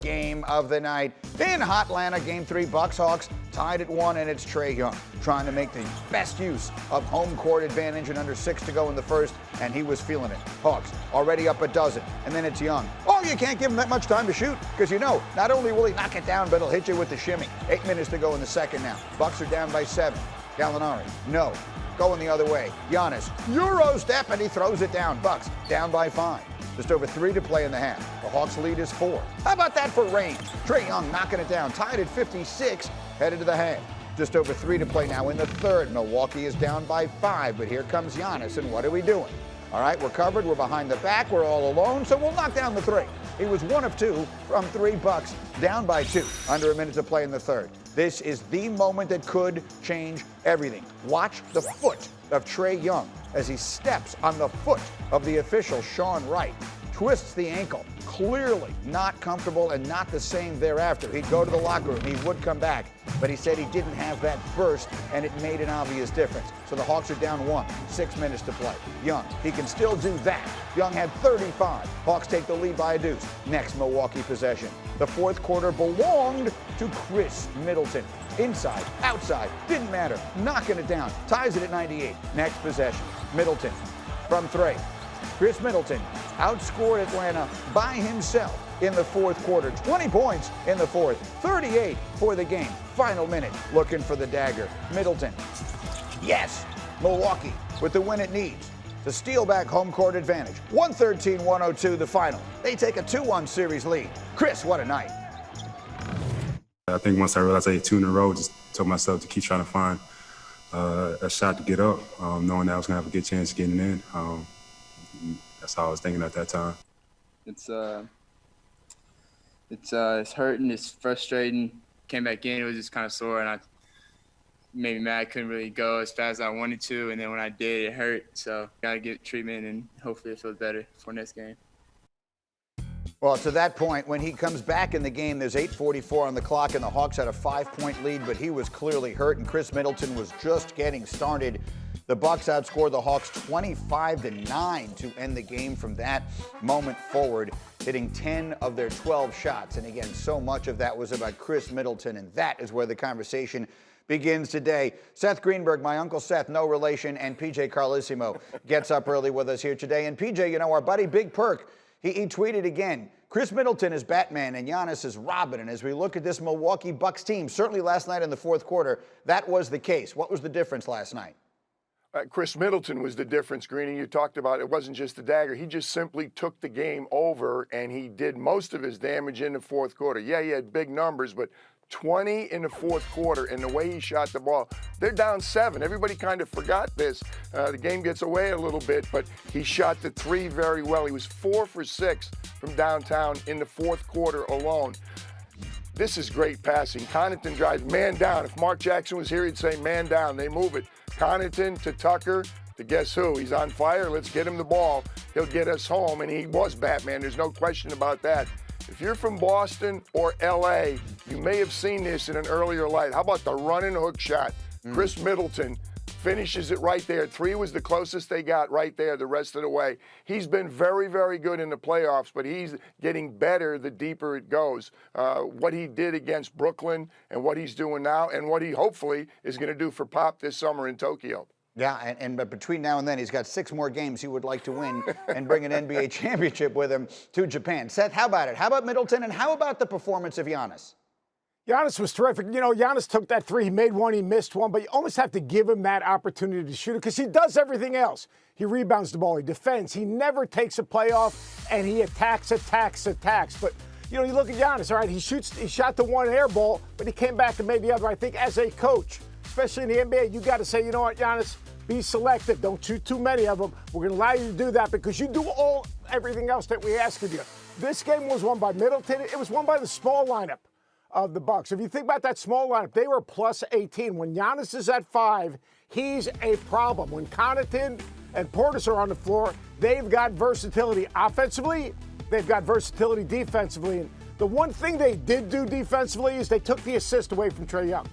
Game of the night in Hotlanta, Game 3, Bucks-Hawks tied at 1, and it's Trae Young trying to make the best use of home court advantage and under 6 to go in the first, and he was feeling it. Hawks already up a dozen, and then it's Young. Oh, you can't give him that much time to shoot because you know not only will he knock it down, but he'll hit you with the shimmy. 8 minutes to go in the second now. Bucks are down by 7. Gallinari, no. Going the other way. Giannis, Euro step, and he throws it down. Bucks down by 5. Just over 3 to play in the half. The Hawks lead is 4. How about that for range? Trae Young knocking it down, tied at 56, headed to the half. Just over 3 to play now in the third. Milwaukee is down by 5, but here comes Giannis, and what are we doing? All right, we're covered, we're behind the back, we're all alone, so we'll knock down the 3. He was 1 of 2 from 3. Bucks down by 2. Under a minute to play in the third. This is the moment that could change everything. Watch the foot of Trae Young as he steps on the foot of the official, Sean Wright. Twists the ankle. Clearly not comfortable and not the same thereafter. He'd go to the locker room. He would come back. But he said he didn't have that burst, and it made an obvious difference. So the Hawks are down 1. 6 minutes to play. Young, he can still do that. Young had 35. Hawks take the lead by a deuce. Next Milwaukee possession. The fourth quarter belonged to Khris Middleton. Inside, outside, didn't matter. Knocking it down. Ties it at 98. Next possession. Middleton from 3. Khris Middleton outscored Atlanta by himself in the fourth quarter. 20 points in the fourth. 38 for the game. Final minute. Looking for the dagger. Middleton. Yes. Milwaukee with the win it needs to steal back home court advantage. 113-102 the final. They take a 2-1 series lead. Khris, what a night. I think once I realized I hit 2 in a row, just told myself to keep trying to find a shot to get up, knowing that I was going to have a good chance of getting in. That's how I was thinking at that time. It's hurting. It's frustrating. Came back in, it was just kind of sore, and I made me mad. I couldn't really go as fast as I wanted to, and then when I did, it hurt. So got to get treatment, and hopefully it feels better for next game. Well, to that point, when he comes back in the game, there's 8:44 on the clock, and the Hawks had a 5-point lead, but he was clearly hurt, and Khris Middleton was just getting started. The Bucks outscored the Hawks 25-9 to end the game from that moment forward, hitting 10 of their 12 shots. And again, so much of that was about Khris Middleton, and that is where the conversation begins today. Seth Greenberg, my Uncle Seth, no relation, and PJ Carlesimo gets up early with us here today. And PJ, you know, our buddy Big Perk, he tweeted again, Khris Middleton is Batman and Giannis is Robin. And as we look at this Milwaukee Bucks team, certainly last night in the fourth quarter, that was the case. What was the difference last night? Khris Middleton was the difference, Greeny. You talked about it wasn't just the dagger. He just simply took the game over, and he did most of his damage in the fourth quarter. Yeah, he had big numbers, but 20 in the fourth quarter, and the way he shot the ball, they're down 7. Everybody kind of forgot this. The game gets away a little bit, but he shot the 3 very well. He was 4 for 6 from downtown in the fourth quarter alone. This is great passing. Connaughton drives man down. If Mark Jackson was here, he'd say man down. They move it. Connaughton to Tucker to guess who? He's on fire. Let's get him the ball. He'll get us home. And he was Batman. There's no question about that. If you're from Boston or L.A., you may have seen this in an earlier light. How about the running hook shot? Khris Middleton finishes it right there. 3 was the closest they got right there the rest of the way. He's been very, very good in the playoffs, but he's getting better the deeper it goes. What he did against Brooklyn and what he's doing now and what he hopefully is going to do for Pop this summer in Tokyo. Yeah, but between now and then, he's got 6 more games he would like to win and bring an NBA championship with him to Japan. Seth, how about it? How about Middleton, and how about the performance of Giannis? Giannis was terrific. You know, Giannis took that 3. He made 1, he missed 1, but you almost have to give him that opportunity to shoot it because he does everything else. He rebounds the ball, he defends, he never takes a play off, and he attacks. But, you know, you look at Giannis, all right, he shot the 1 air ball, but he came back and made the other. I think as a coach, especially in the NBA, you got to say, you know what, Giannis, be selective. Don't shoot too many of them. We're going to allow you to do that because you do everything else that we ask of you. This game was won by Middleton. It was won by the small lineup of the Bucks. If you think about that small lineup, they were plus 18. When Giannis is at 5, he's a problem. When Connaughton and Portis are on the floor, they've got versatility offensively. They've got versatility defensively. And the one thing they did do defensively is they took the assist away from Trae Young.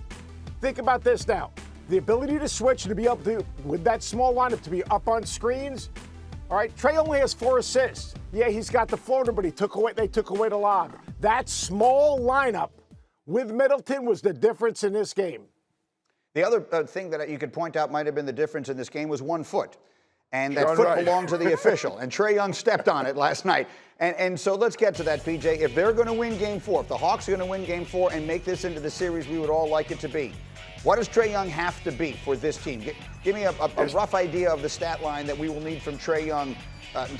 Think about this now. The ability to switch and to be able to, with that small lineup, to be up on screens, All right, Trae only has 4 assists. Yeah, he's got the floater, but they took away the lob. That small lineup with Middleton was the difference in this game. The other thing that you could point out might have been the difference in this game was 1 foot. And that foot belonged to the official. And Trae Young stepped on it last night. And so let's get to that, PJ. If they're going to win Game 4, if the Hawks are going to win Game 4 and make this into the series we would all like it to be, what does Trae Young have to be for this team? Give me a rough idea of the stat line that we will need from Trae Young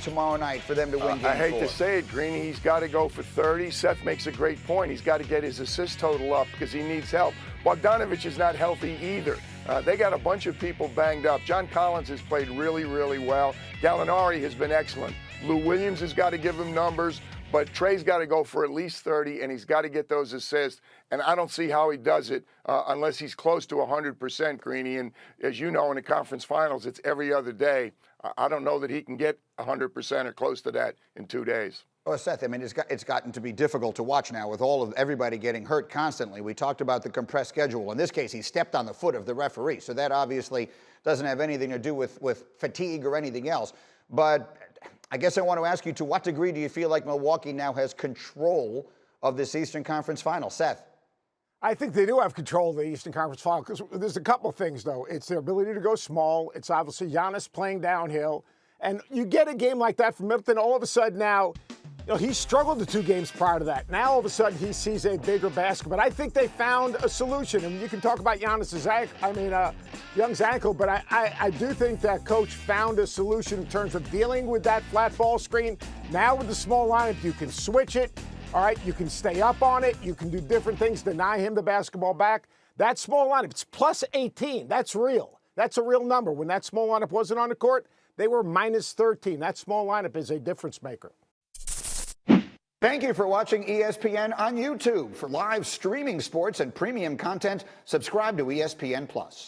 tomorrow night for them to win Game 4. I hate to say it, Greeny. He's got to go for 30. Seth makes a great point. He's got to get his assist total up because he needs help. Bogdanovich is not healthy either. They got a bunch of people banged up. John Collins has played really, really well. Gallinari has been excellent. Lou Williams has got to give him numbers, but Trae's got to go for at least 30, and he's got to get those assists. And I don't see how he does it unless he's close to 100%, Greeny. And as you know, in the conference finals, it's every other day. I don't know that he can get 100% or close to that in 2 days. Well, Seth, I mean, it's gotten to be difficult to watch now with everybody getting hurt constantly. We talked about the compressed schedule. In this case, he stepped on the foot of the referee. So that obviously doesn't have anything to do with fatigue or anything else. But I guess I want to ask you, to what degree do you feel like Milwaukee now has control of this Eastern Conference final? Seth? I think they do have control of the Eastern Conference final because there's a couple of things, though. It's their ability to go small. It's obviously Giannis playing downhill. And you get a game like that from Middleton, all of a sudden now, he struggled the 2 games prior to that. Now, all of a sudden, he sees a bigger basket. But I think they found a solution. And you can talk about Young's ankle, but I do think that coach found a solution in terms of dealing with that flat ball screen. Now with the small lineup, you can switch it. All right, you can stay up on it. You can do different things, deny him the basketball back. That small lineup, it's plus 18. That's real. That's a real number. When that small lineup wasn't on the court, they were minus 13. That small lineup is a difference maker. Thank you for watching ESPN on YouTube. For live streaming sports and premium content, subscribe to ESPN+.